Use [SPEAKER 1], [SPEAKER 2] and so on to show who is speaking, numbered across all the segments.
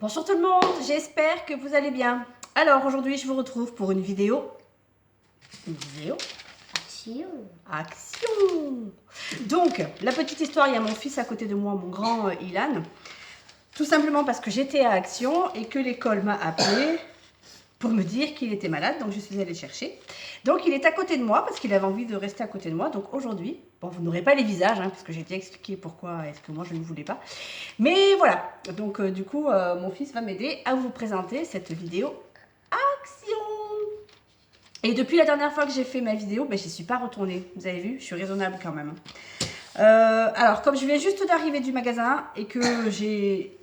[SPEAKER 1] Bonjour tout le monde, j'espère que vous allez bien. Alors aujourd'hui je vous retrouve pour une vidéo. Action. Donc la petite histoire, il y a mon fils à côté de moi, mon grand Ilan. Tout simplement parce que j'étais à Action et que l'école m'a appelé pour me dire qu'il était malade, donc je suis allée le chercher. Donc il est à côté de moi parce qu'il avait envie de rester à côté de moi. Donc aujourd'hui, bon vous n'aurez pas les visages, parce que j'ai déjà expliqué pourquoi est-ce que moi je ne voulais pas. Mais voilà, donc du coup mon fils va m'aider à vous présenter cette vidéo action. Et depuis la dernière fois que j'ai fait ma vidéo, j'y suis pas retournée. Vous avez vu, je suis raisonnable quand même. Alors comme je viens juste d'arriver du magasin et que j'ai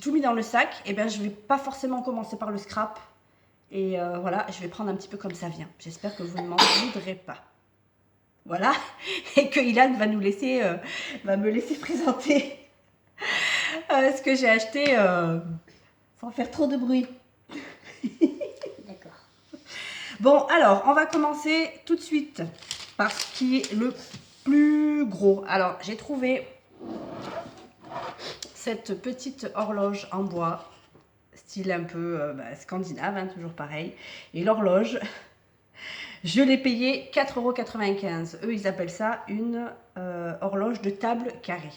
[SPEAKER 1] tout mis dans le sac, et je vais pas forcément commencer par le scrap. Et voilà, je vais prendre un petit peu comme ça vient. J'espère que vous ne m'en voudrez pas. Voilà, et que Ilan va me laisser présenter ce que j'ai acheté sans faire trop de bruit.
[SPEAKER 2] D'accord.
[SPEAKER 1] Bon, alors, on va commencer tout de suite par ce qui est le plus gros. Alors, j'ai trouvé cette petite horloge en bois, style un peu scandinave, toujours pareil. Et l'horloge, je l'ai payée 4,95 €. Eux, ils appellent ça une horloge de table carrée.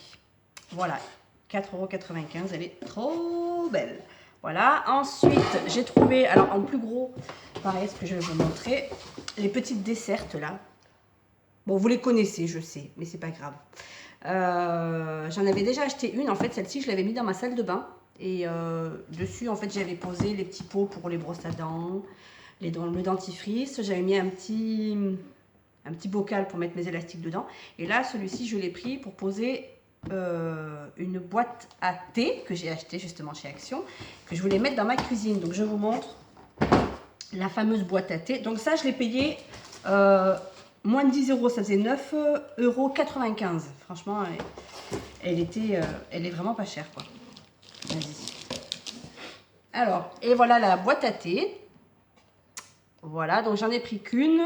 [SPEAKER 1] Voilà, 4,95 €, elle est trop belle. Voilà, ensuite, j'ai trouvé, alors en plus gros, pareil, ce que je vais vous montrer, les petites dessertes là. Bon, vous les connaissez, je sais, mais c'est pas grave. J'en avais déjà acheté une, en fait, celle-ci, je l'avais mis dans ma salle de bain. Et dessus, en fait, j'avais posé les petits pots pour les brosses à dents, le dentifrice. J'avais mis un petit bocal pour mettre mes élastiques dedans. Et là, celui-ci, je l'ai pris pour poser une boîte à thé que j'ai acheté justement chez Action, que je voulais mettre dans ma cuisine. Donc, je vous montre la fameuse boîte à thé. Donc, ça, je l'ai payé moins de 10 €. Ça faisait 9,95 €. Franchement, elle est vraiment pas chère, quoi. Vas-y. Alors, et voilà la boîte à thé. Voilà, donc j'en ai pris qu'une.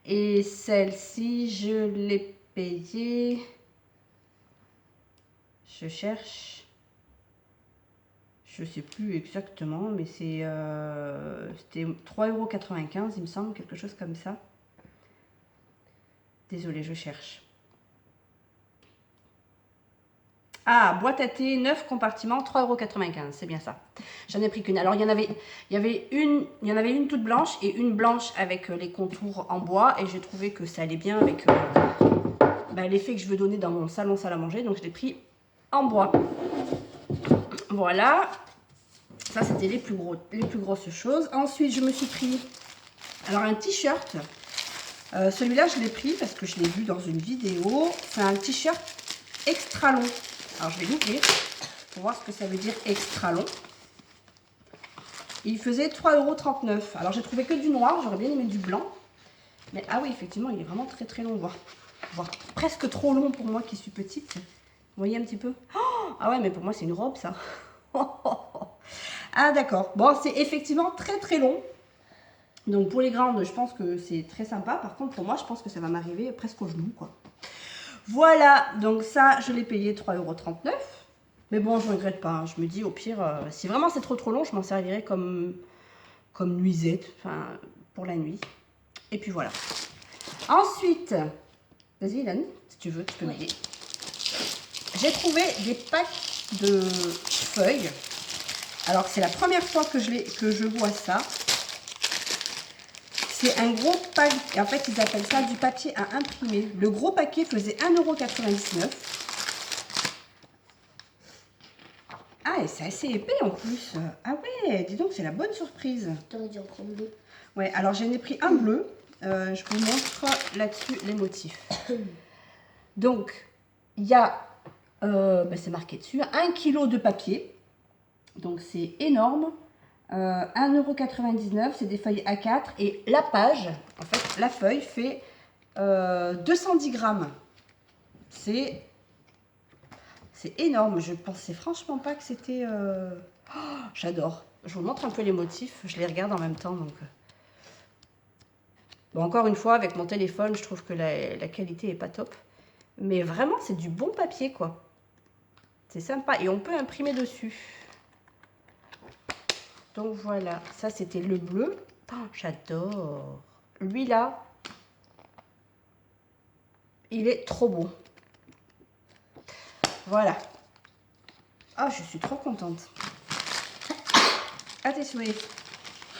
[SPEAKER 1] Et celle-ci, je l'ai payée. Je cherche. Je sais plus exactement, mais c'était 3,95 €, il me semble, quelque chose comme ça. Désolée, je cherche. Ah, boîte à thé, 9 compartiments, 3,95 €, c'est bien ça. J'en ai pris qu'une. Alors, il y en avait une toute blanche et une blanche avec les contours en bois. Et j'ai trouvé que ça allait bien avec l'effet que je veux donner dans mon salon salle à manger. Donc, je l'ai pris en bois. Voilà. Ça, c'était les plus grosses choses. Ensuite, je me suis pris un t-shirt. Celui-là, je l'ai pris parce que je l'ai vu dans une vidéo. C'est un t-shirt extra long. Alors, je vais l'ouvrir pour voir ce que ça veut dire extra long. Il faisait 3,39 €. Alors, j'ai trouvé que du noir. J'aurais bien aimé du blanc. Mais ah oui, effectivement, il est vraiment très très long. Voire presque trop long pour moi qui suis petite. Vous voyez un petit peu? Oh, ah ouais, mais pour moi, c'est une robe, ça. Ah, d'accord. Bon, c'est effectivement très très long. Donc, pour les grandes, je pense que c'est très sympa. Par contre, pour moi, je pense que ça va m'arriver presque au genou, quoi. Voilà, donc ça, je l'ai payé 3,39 €. Mais bon, je ne regrette pas. Je me dis, au pire, si vraiment c'est trop long, je m'en servirai comme nuisette, pour la nuit. Et puis voilà. Ensuite, vas-y, Ilan, si tu veux, tu peux m'aider. J'ai trouvé des packs de feuilles. Alors, c'est la première fois que je vois ça. C'est un gros pack, en fait ils appellent ça du papier à imprimer. Le gros paquet faisait 1,99 €. Ah, et c'est assez épais en plus. Ah ouais, dis donc, c'est la bonne surprise.
[SPEAKER 2] T'aurais dû en prendre bleu.
[SPEAKER 1] Ouais, alors j'en ai pris un bleu. Je vous montre là-dessus les motifs. Donc, il y a, c'est marqué dessus, 1 kg de papier. Donc c'est énorme. 1,99 €, c'est des feuilles A4 et la page, en fait, la feuille fait 210 grammes. C'est énorme. Je pensais franchement pas que c'était... Oh, j'adore. Je vous montre un peu les motifs. Je les regarde en même temps. Donc... Bon, encore une fois, avec mon téléphone, je trouve que la qualité est pas top. Mais vraiment, c'est du bon papier, quoi. C'est sympa. Et on peut imprimer dessus. Donc voilà, ça c'était le bleu. Oh, j'adore. Lui là, il est trop beau. Voilà. Ah, je suis trop contente. À tes souhaits.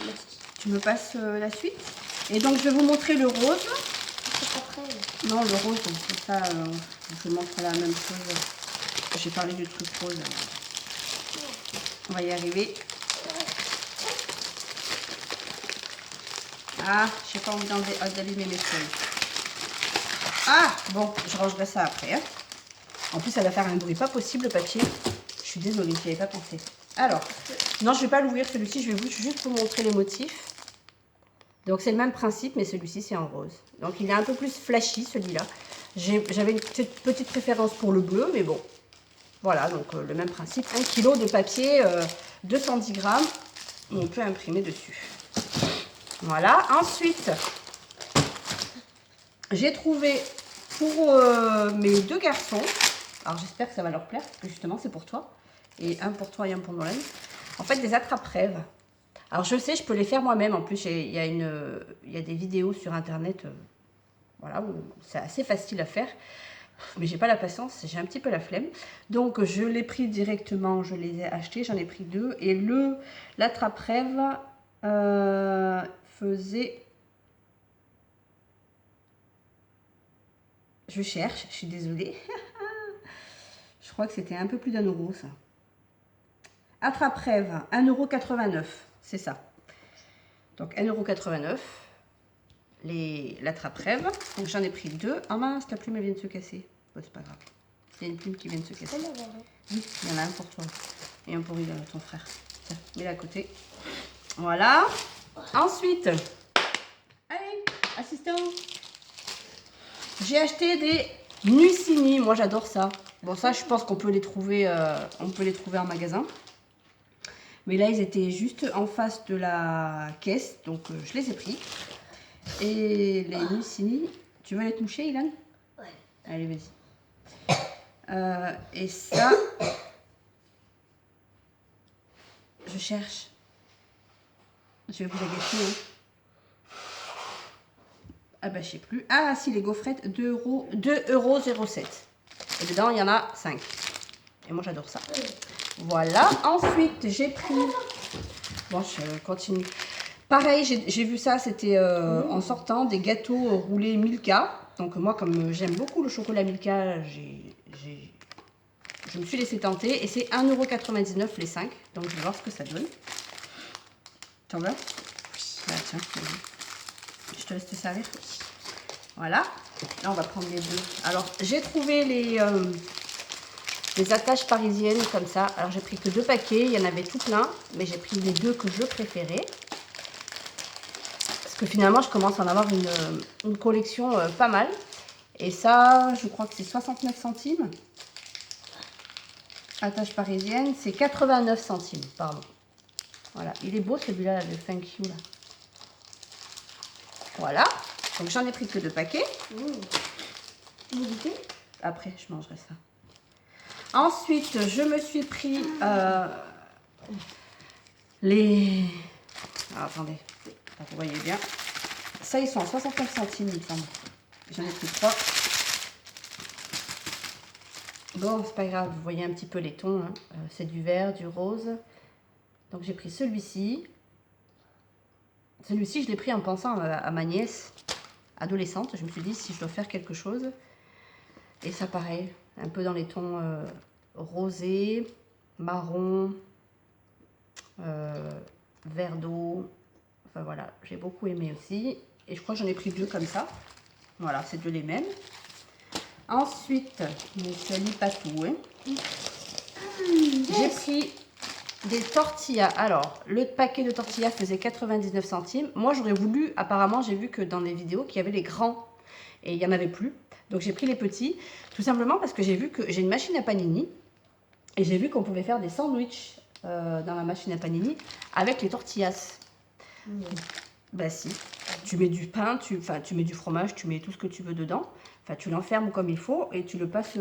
[SPEAKER 2] Merci.
[SPEAKER 1] Tu me passes la suite. Et donc je vais vous montrer le rose.
[SPEAKER 2] C'est après.
[SPEAKER 1] Non, le rose, c'est ça. Je vous montre la même chose. J'ai parlé du truc rose. On va y arriver. Ah, je sais pas envie d'allumer mes feuilles. Ah, bon, je rangerai ça après. Hein. En plus, ça va faire un bruit pas possible, le papier. Je suis désolée, je n'y avais pas pensé. Alors, non, je ne vais pas l'ouvrir celui-ci. Je vais juste vous montrer les motifs. Donc, c'est le même principe, mais celui-ci, c'est en rose. Donc, il est un peu plus flashy, celui-là. J'avais une petite préférence pour le bleu, mais bon. Voilà, donc le même principe. 1 kg de papier, 210 grammes. On peut imprimer dessus. Voilà. Ensuite, j'ai trouvé pour mes 2 garçons. Alors, j'espère que ça va leur plaire, parce que justement, c'est pour toi. Et un pour toi et un pour Noël. En fait, des attrape-rêves. Alors, je sais, je peux les faire moi-même. En plus, il y a des vidéos sur Internet. Voilà, c'est assez facile à faire. Mais j'ai pas la patience, j'ai un petit peu la flemme. Donc, je l'ai pris directement, je les ai achetés. J'en ai pris 2. Et l'attrape-rêve faisait... Je cherche, je suis désolée. Je crois que c'était un peu plus d'1 euro, ça. Attrape-rêve, 1,89 €, c'est ça. Donc 1,89 €, l'attrape-rêve. Donc j'en ai pris 2. Ah mince, la plume elle vient de se casser. Oh, c'est pas grave. Il y a une plume qui vient de se casser. Oui, il y en a un pour toi. Et un pour ton frère. Tiens, mets-le à côté. Voilà. Ensuite, allez, assistant. J'ai acheté des Nucini. Moi j'adore ça. Bon, ça je pense qu'on peut les trouver, en magasin. Mais là, ils étaient juste en face de la caisse, donc je les ai pris. Et les Nucini, tu veux aller te moucher, Ilan?
[SPEAKER 2] Ouais.
[SPEAKER 1] Allez, vas-y. Et ça, je cherche. Je vais vous la gâcher. Hein. Ah bah, je sais plus. Ah si, les gaufrettes, 2,07 €. Et dedans, il y en a 5. Et moi, j'adore ça. Voilà, ensuite j'ai pris, bon je continue, pareil j'ai vu ça, c'était en sortant des gâteaux roulés Milka, donc moi comme j'aime beaucoup le chocolat Milka, je me suis laissé tenter et c'est 1,99 € les 5, donc je vais voir ce que ça donne. T'en veux? Bah tiens, je te laisse te servir. Voilà, là on va prendre les 2. Alors j'ai trouvé les attaches parisiennes comme ça. Alors j'ai pris que 2 paquets, il y en avait tout plein, mais j'ai pris les 2 que je préférais. Parce que finalement je commence à en avoir une collection pas mal. Et ça, je crois que c'est 69 centimes. Attache parisienne, c'est 89 centimes, pardon. Voilà, il est beau celui-là, le Thank You là. Voilà, donc j'en ai pris que 2 paquets. Après, je mangerai ça. Ensuite, je me suis pris les... Alors, attendez, vous voyez bien. Ça, ils sont à 69 centimes, il me semble. J'en ai pris 3. Bon, c'est pas grave, vous voyez un petit peu les tons. Hein. C'est du vert, du rose. Donc, j'ai pris celui-ci. Celui-ci, je l'ai pris en pensant à ma nièce adolescente. Je me suis dit, si je dois faire quelque chose. Et ça, pareil, un peu dans les tons... rosé, marron, vert d'eau, enfin voilà, j'ai beaucoup aimé aussi. Et je crois que j'en ai pris 2 comme ça. Voilà, c'est 2 les mêmes. Ensuite, je lis pas tout. Hein. J'ai pris des tortillas. Alors, le paquet de tortillas faisait 99 centimes. Moi, j'aurais voulu, apparemment, j'ai vu que dans les vidéos, qu'il y avait les grands. Et il n'y en avait plus. Donc, j'ai pris les petits. Tout simplement parce que j'ai vu que j'ai une machine à panini. Et j'ai vu qu'on pouvait faire des sandwichs dans la machine à panini avec les tortillas. Bah si, tu mets du pain, tu mets du fromage, tu mets tout ce que tu veux dedans. Enfin, tu l'enfermes comme il faut et tu le passes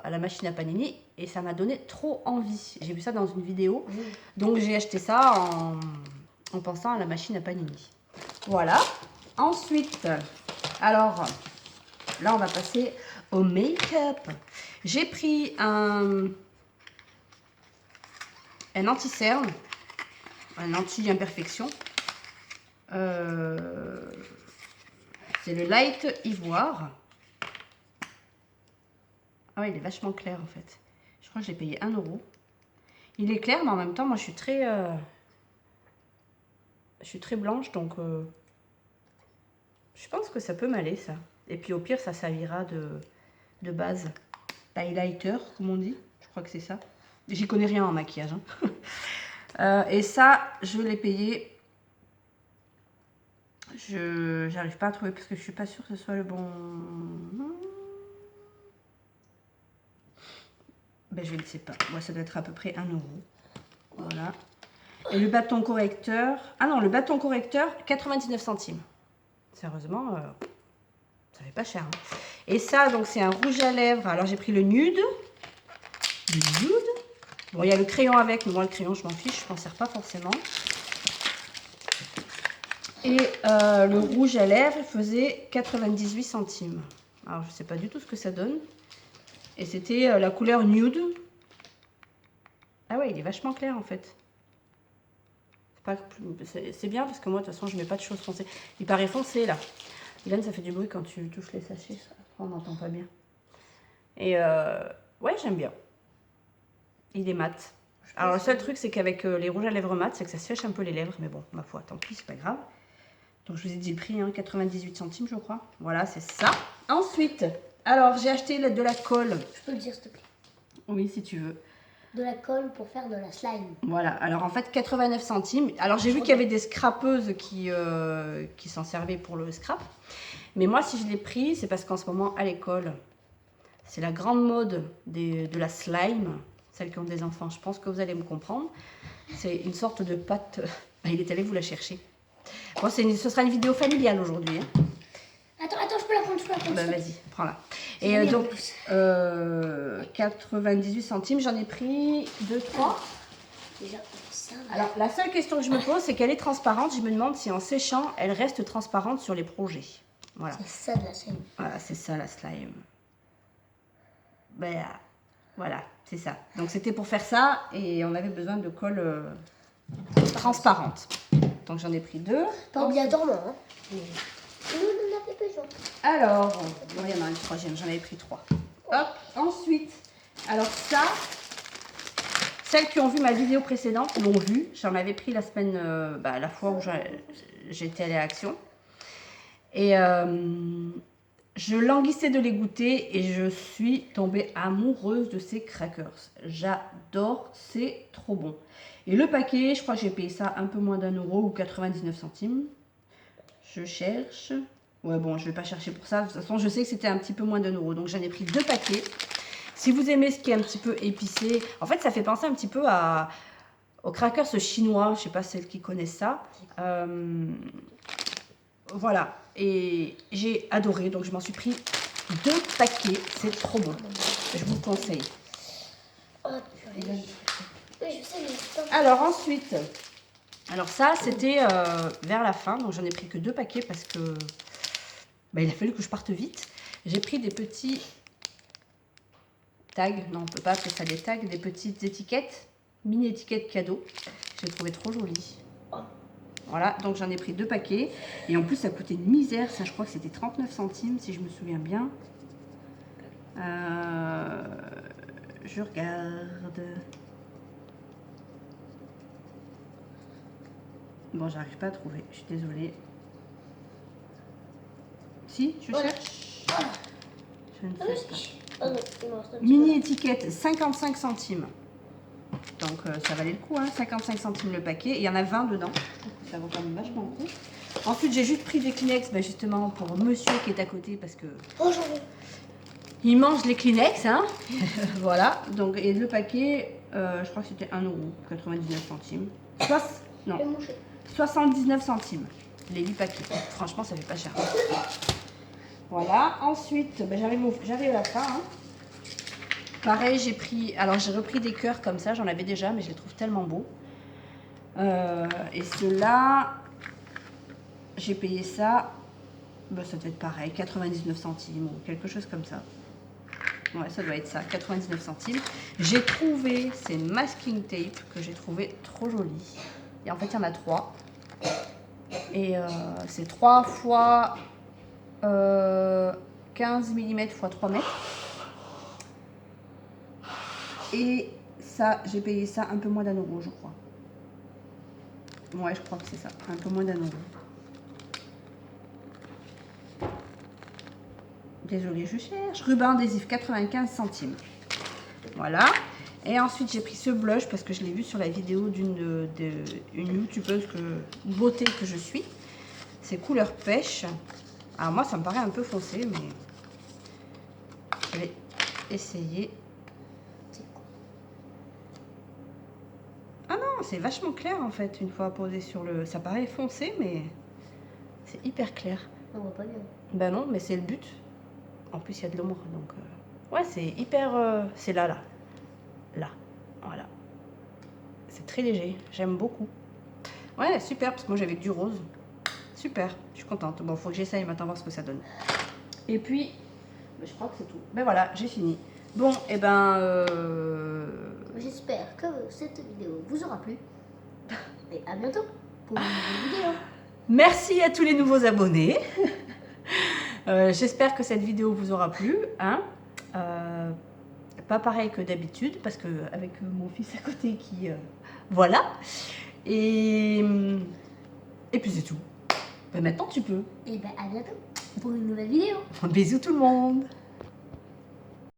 [SPEAKER 1] à la machine à panini. Et ça m'a donné trop envie. J'ai vu ça dans une vidéo. Donc, j'ai acheté ça en pensant à la machine à panini. Voilà. Ensuite, alors, là, on va passer au make-up. J'ai pris un anti-cerne, un anti-imperfection. C'est le Light Ivoire. Ah ouais, il est vachement clair en fait. Je crois que j'ai payé 1 €. Il est clair, mais en même temps, moi je suis très blanche, donc je pense que ça peut m'aller ça. Et puis au pire, ça servira de base. Highlighter, comme on dit. Je crois que c'est ça. J'y connais rien en maquillage. Hein. Et ça, je l'ai payé. Je n'arrive pas à trouver parce que je suis pas sûre que ce soit le bon. Ben, je ne sais pas. Moi, ça doit être à peu près 1 €. Voilà. Et le bâton correcteur. Ah non, le bâton correcteur, 99 centimes. Sérieusement, ça fait pas cher. Hein. Et ça, donc, c'est un rouge à lèvres. Alors, j'ai pris le nude. Le nude. Bon, il y a le crayon avec, mais moi, le crayon, je m'en fiche. Je m'en sers pas forcément. Et le rouge à lèvres faisait 98 centimes. Alors, je sais pas du tout ce que ça donne. Et c'était la couleur nude. Ah ouais, il est vachement clair en fait. C'est bien parce que moi, de toute façon, je mets pas de choses foncées. Il paraît foncé là. Hélène, ça fait du bruit quand tu touches les sachets. On n'entend pas bien. Et ouais, j'aime bien. Il est mat. Alors, le seul truc, c'est qu'avec les rouges à lèvres mat, c'est que ça sèche un peu les lèvres. Mais bon, ma foi, tant pis, c'est pas grave. Donc, je vous ai dit le prix, hein, 98 centimes, je crois. Voilà, c'est ça. Ensuite, alors, j'ai acheté de la colle.
[SPEAKER 2] Je peux le dire, s'il te plaît.
[SPEAKER 1] Oui, si tu veux.
[SPEAKER 2] De la colle pour faire de la slime.
[SPEAKER 1] Voilà, alors en fait 89 centimes. Alors j'ai vu qu'il y avait des scrapeuses qui s'en servaient pour le scrap. Mais moi si je l'ai pris, c'est parce qu'en ce moment à l'école, c'est la grande mode de la slime. Celles qui ont des enfants, je pense que vous allez me comprendre. C'est une sorte de pâte. Il est allé vous la chercher. Bon, ce sera une vidéo familiale aujourd'hui. Hein.
[SPEAKER 2] Attends, je peux la prendre,
[SPEAKER 1] Bah, vas-y, prends-la. Et donc, 98 centimes, j'en ai pris 2, 3.
[SPEAKER 2] Déjà, ça va.
[SPEAKER 1] Alors, la seule question que je me pose, c'est qu'elle est transparente. Je me demande si en séchant, elle reste transparente sur les projets. Voilà.
[SPEAKER 2] C'est ça de la slime.
[SPEAKER 1] Voilà, c'est ça la slime. Ben, voilà, c'est ça. Donc, c'était pour faire ça et on avait besoin de colle transparente. Donc, j'en ai pris 2.
[SPEAKER 2] Pas obligatoirement, hein. Nous, on en avait besoin.
[SPEAKER 1] Alors, bon, il y en a une troisième, j'en avais pris 3. Hop, ensuite, alors ça, celles qui ont vu ma vidéo précédente l'ont vu. J'en avais pris la semaine, la fois où j'étais allée à Action. Et je languissais de les goûter et je suis tombée amoureuse de ces crackers. J'adore, c'est trop bon. Et le paquet, je crois que j'ai payé ça un peu moins d'1 € ou 99 centimes. Je cherche. Ouais, bon, je ne vais pas chercher pour ça. De toute façon, je sais que c'était un petit peu moins d'1 €. Donc, j'en ai pris 2 paquets. Si vous aimez ce qui est un petit peu épicé, en fait, ça fait penser un petit peu aux crackers chinois. Je ne sais pas celles qui connaissent ça. Voilà. Et j'ai adoré. Donc, je m'en suis pris 2 paquets. C'est trop bon. Je vous le conseille.
[SPEAKER 2] Oh, purée. Oui, je sais, mais
[SPEAKER 1] Alors, ensuite... Alors ça, c'était vers la fin, donc j'en ai pris que 2 paquets parce que il a fallu que je parte vite. J'ai pris des petits tags, non on peut pas appeler ça des tags, des petites étiquettes, mini étiquettes cadeaux. J'ai trouvé trop joli. Voilà, donc j'en ai pris 2 paquets et en plus ça coûtait une misère, ça je crois que c'était 39 centimes si je me souviens bien. Je regarde... Bon, j'arrive pas à trouver, je suis désolée. Si, je cherche. Je ne sais pas.
[SPEAKER 2] Oh non, il me reste un petit
[SPEAKER 1] Mini étiquette, 55 centimes. Donc ça valait le coup, hein, 55 centimes le paquet. Et il y en a 20 dedans. Donc, ça vaut quand même vachement le coup. Ensuite, j'ai juste pris des Kleenex, justement pour monsieur qui est à côté parce que...
[SPEAKER 2] Oh, j'en ai.
[SPEAKER 1] Il mange les Kleenex, hein. Voilà. Donc, et le paquet, je crois que c'était 1 €, 99 centimes. Non. 79 centimes, les 8 paquets. Franchement, ça fait pas cher. Voilà. Ensuite, ben, j'arrive à la fin. Hein. Pareil, j'ai repris des cœurs comme ça. J'en avais déjà, mais je les trouve tellement beaux. Et ceux-là, j'ai payé ça. Ben, ça doit être pareil, 99 centimes ou quelque chose comme ça. Ouais, ça doit être ça, 99 centimes. J'ai trouvé ces masking tape que j'ai trouvé trop jolies. Et en fait, il y en a 3. Et c'est 3 fois 15 mm x 3 mètres. Et ça, j'ai payé ça un peu moins d'1 euro, je crois. Ouais, je crois que c'est ça, un peu moins d'1 euro. Désolée, je cherche. Ruban adhésif, 95 centimes. Voilà. Et ensuite, j'ai pris ce blush parce que je l'ai vu sur la vidéo d'une youtubeuse beauté que je suis. C'est couleur pêche. Alors moi, ça me paraît un peu foncé, mais je vais essayer. Ah non, c'est vachement clair en fait, une fois posé sur le... Ça paraît foncé, mais c'est hyper clair.
[SPEAKER 2] On voit pas bien.
[SPEAKER 1] Ben non, mais c'est le but. En plus, il y a de l'ombre, donc... Ouais, c'est hyper... C'est là. Là, voilà. C'est très léger, j'aime beaucoup. Ouais, super, parce que moi j'avais que du rose. Super, je suis contente. Bon, faut que j'essaye maintenant voir ce que ça donne. Et puis, je crois que c'est tout. Ben voilà, j'ai fini. Bon, et ben...
[SPEAKER 2] J'espère que cette vidéo vous aura plu. Et à bientôt pour une nouvelle vidéo.
[SPEAKER 1] Merci à tous les nouveaux abonnés. J'espère que cette vidéo vous aura plu. Hein. Pas pareil que d'habitude, parce que avec mon fils à côté qui... voilà. Et puis c'est tout. Ben maintenant tu peux.
[SPEAKER 2] Et ben à bientôt pour une nouvelle vidéo.
[SPEAKER 1] Bisous tout le monde.